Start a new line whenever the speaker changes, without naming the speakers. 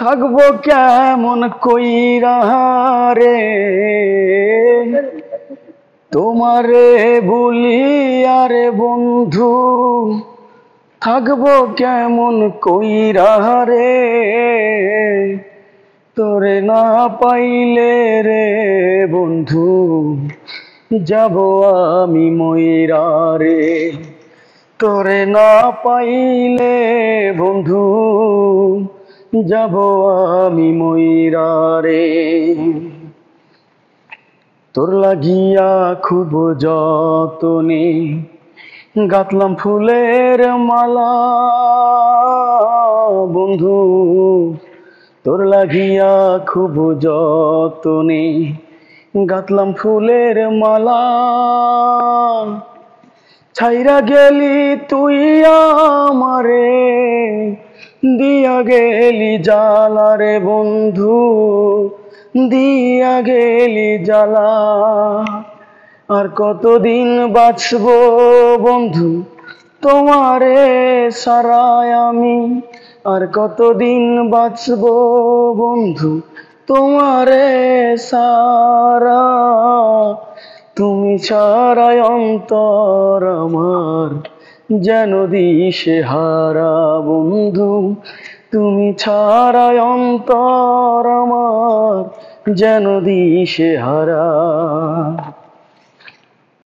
থাকবো কেমন কইরা রে তোমারে ভুলিয়া রে বন্ধু, থাকবো কেমন কইরা রে তোরে না পাইলে রে বন্ধু, যাব আমি মইরা রে। তোরে না পাইলে বন্ধু, যাব আমি মইরা রে। তোর লাগিয়া খুব যতনে গাঁথলাম ফুলের মালা বন্ধু, তোর লাগিয়া খুব যতনে গাঁথলাম ফুলের মালা। ছাইরা গেলি তুই আমারে, দিয়া গেলি জ্বালা রে বন্ধু, দিয়া গেলি জ্বালা। আর কতদিন বাঁচবো বন্ধু তোমারে সারায় আমি, আর কতদিন বাঁচবো বন্ধু তোমারে সারা। তুমি ছাড়াই অন্তর আমার যেন দিশেহারা বন্ধু, তুমি ছাড়াই অন্তর আমার যেন দিশেহারা।